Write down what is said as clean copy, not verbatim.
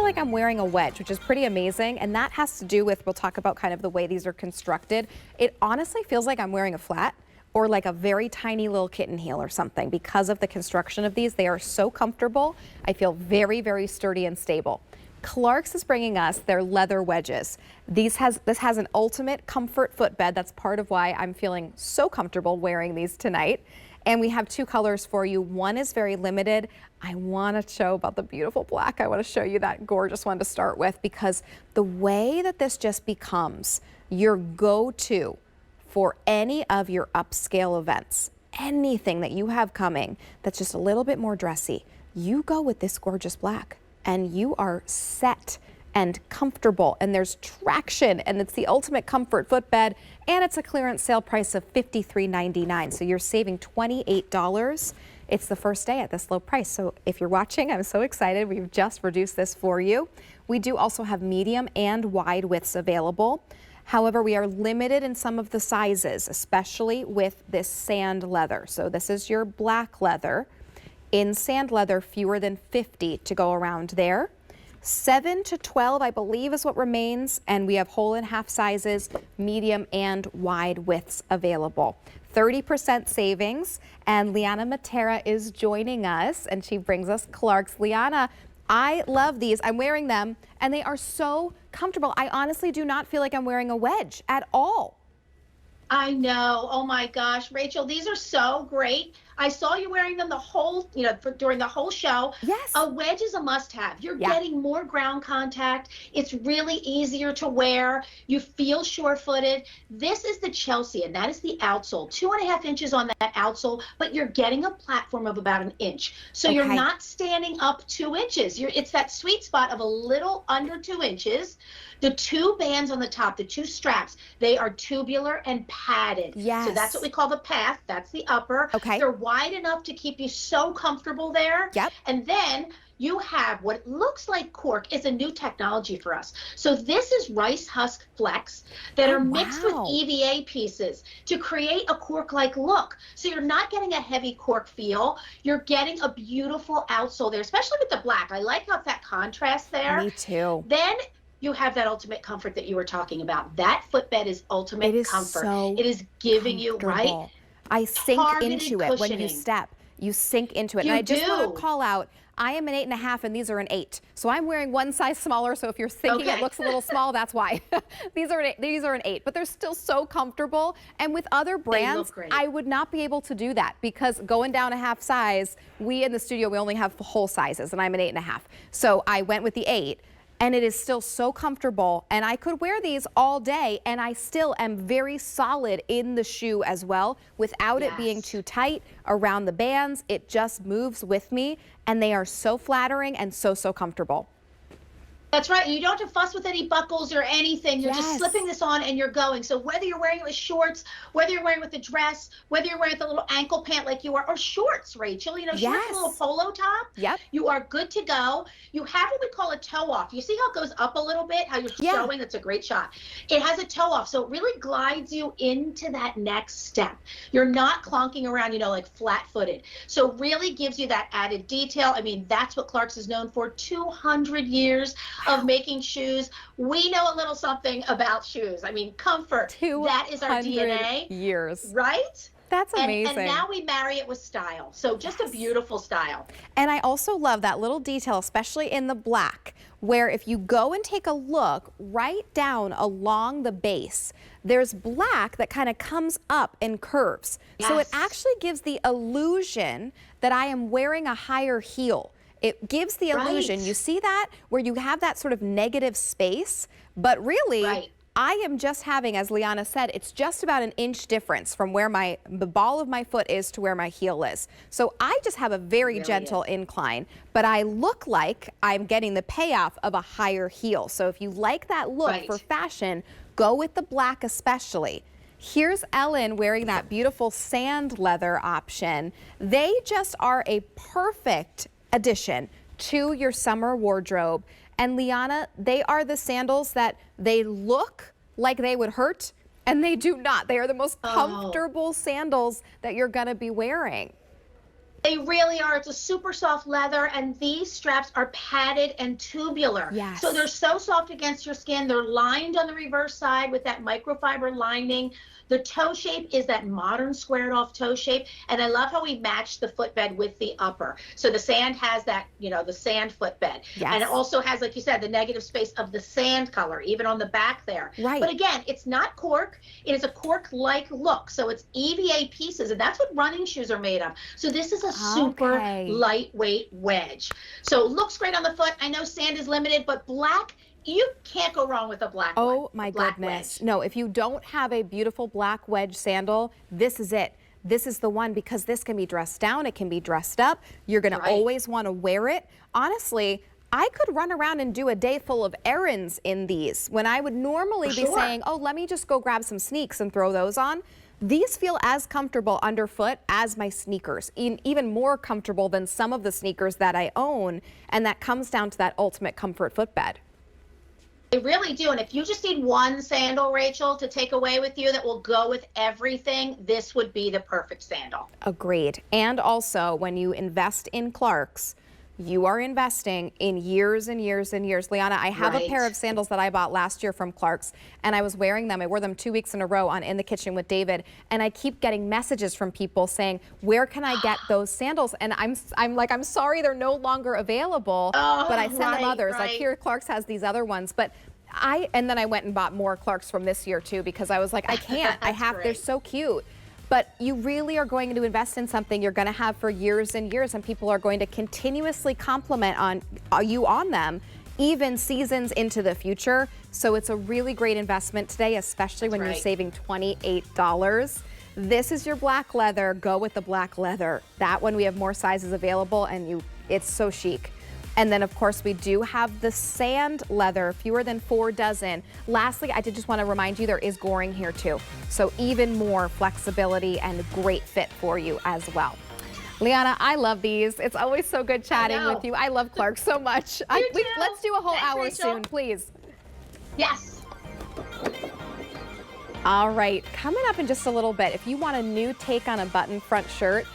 like I'm wearing a wedge, which is pretty amazing. And that has to do with, we'll talk about kind of the way these are constructed. It honestly feels like I'm wearing a flat or like a very tiny little kitten heel or something because of the construction of these. They are so comfortable. I feel very, very sturdy and stable. Clark's is bringing us their leather wedges. This has an ultimate comfort footbed. That's part of why I'm feeling so comfortable wearing these tonight. And we have two colors for you. One is very limited. I want to show about the beautiful black. I want to show you that gorgeous one to start with, because the way that this just becomes your go-to for any of your upscale events, anything that you have coming that's just a little bit more dressy, you go with this gorgeous black and you are set and comfortable, and there's traction, and it's the ultimate comfort footbed, and it's a clearance sale price of $53.99. So you're saving $28. It's the first day at this low price. So if you're watching, I'm so excited. We've just reduced this for you. We do also have medium and wide widths available. However, we are limited in some of the sizes, especially with this sand leather. So this is your black leather. In sand leather, fewer than 50 to go around there. 7 to 12, I believe, is what remains, and we have whole and half sizes, medium and wide widths available. 30% savings, and Liana Matera is joining us, and she brings us Clark's. Liana, I love these. I'm wearing them, and they are so comfortable. I honestly do not feel like I'm wearing a wedge at all. I know. Oh my gosh, Rachel, these are so great. I saw you wearing them the whole, during the whole show. Yes. A wedge is a must-have. You're getting more ground contact. It's really easier to wear. You feel sure-footed. This is the Chelsea, and that is the outsole. 2.5 inches on that outsole, but you're getting a platform of about 1 inch. So you're not standing up 2 inches. It's that sweet spot of a little under 2 inches. The two bands on the top, the two straps, they are tubular and padded. Yes. So that's what we call the path. That's the upper. Okay. They're wide enough to keep you so comfortable there. Yep. And then you have what looks like cork. Is a new technology for us. So this is rice husk flecks that are mixed with EVA pieces to create a cork-like look. So you're not getting a heavy cork feel. You're getting a beautiful outsole there, especially with the black. I like how that contrast there. Me too. Then you have that ultimate comfort that you were talking about. That footbed is ultimate comfort. It is giving you, right? I sink into it when you cushioning. step. You sink into it. And I just want to call out, I am an 8.5 and these are an 8. So I'm wearing one size smaller. So if you're thinking it looks a little small, that's why. These are an 8, but they're still so comfortable. And with other brands, I would not be able to do that, because going down a half size, we in the studio, we only have whole sizes, and I'm an 8.5. So I went with the 8. And it is still so comfortable, and I could wear these all day, and I still am very solid in the shoe as well, without it being too tight around the bands. It just moves with me, and they are so flattering and so comfortable. That's right. You don't have to fuss with any buckles or anything. You're just slipping this on and you're going. So whether you're wearing it with shorts, whether you're wearing it with a dress, whether you're wearing the little ankle pant like you are, or shorts, Rachel, shorts, a little polo top, you are good to go. You have what we call a toe off. You see how it goes up a little bit, how you're showing? That's a great shot. It has a toe off, so it really glides you into that next step. You're not clonking around, like flat-footed. So really gives you that added detail. I mean, that's what Clark's is known for. 200 years of making shoes. We know a little something about shoes. I mean, comfort, that is our DNA. Years. Right? That's amazing. And now we marry it with style. So just a beautiful style. And I also love that little detail, especially in the black, where if you go and take a look right down along the base, there's black that kind of comes up and curves. So it actually gives the illusion that I am wearing a higher heel. It gives the illusion, you see that, where you have that sort of negative space, but really, I am just having, as Liana said, it's just about 1 inch difference from where the ball of my foot is to where my heel is. So I just have a very gentle incline, but I look like I'm getting the payoff of a higher heel. So if you like that look for fashion, go with the black especially. Here's Ellen wearing that beautiful sand leather option. They just are a perfect addition to your summer wardrobe. And Liana, they are the sandals that they look like they would hurt, and they do not. They are the most comfortable sandals that you're gonna be wearing. They really are. It's a super soft leather, and these straps are padded and tubular. Yes. So they're so soft against your skin. They're lined on the reverse side with that microfiber lining. The toe shape is that modern squared off toe shape. And I love how we matched the footbed with the upper. So the sand has that, the sand footbed. Yes. And it also has, like you said, the negative space of the sand color, even on the back there. Right. But again, it's not cork. It is a cork-like look. So it's EVA pieces, and that's what running shoes are made of. So this is a super lightweight wedge. So it looks great on the foot. I know sand is limited, but black, you can't go wrong with a black one. Oh my goodness. No, if you don't have a beautiful black wedge sandal, this is it. This is the one, because this can be dressed down, it can be dressed up. You're going to always want to wear it. Honestly, I could run around and do a day full of errands in these when I would normally be saying, oh, let me just go grab some sneaks and throw those on. These feel as comfortable underfoot as my sneakers, even more comfortable than some of the sneakers that I own, and that comes down to that ultimate comfort footbed. They really do. And if you just need one sandal, Rachel, to take away with you that will go with everything, this would be the perfect sandal. Agreed. And also, when you invest in Clarks, you are investing in years and years and years. Liana, I have a pair of sandals that I bought last year from Clarks, and I was wearing them. I wore them 2 weeks in a row on In the Kitchen with David, and I keep getting messages from people saying, where can I get those sandals? And I'm like, I'm sorry they're no longer available, but I send them others. Like, here, Clarks has these other ones. But and then I went and bought more Clarks from this year too, because I was like, I can't. They're so cute. But you really are going to invest in something you're going to have for years and years, and people are going to continuously compliment on you on them, even seasons into the future. So it's a really great investment today, especially when you're saving $28. This is your black leather. Go with the black leather. That one, we have more sizes available, and it's so chic. And then, of course, we do have the sand leather, fewer than 4 dozen. Lastly, I did just want to remind you there is goring here too. So even more flexibility and great fit for you as well. Liana, I love these. It's always so good chatting with you. I love Clark so much. Let's do a whole hour Rachel. Soon, please. Yes. All right, coming up in just a little bit, if you want a new take on a button front shirt,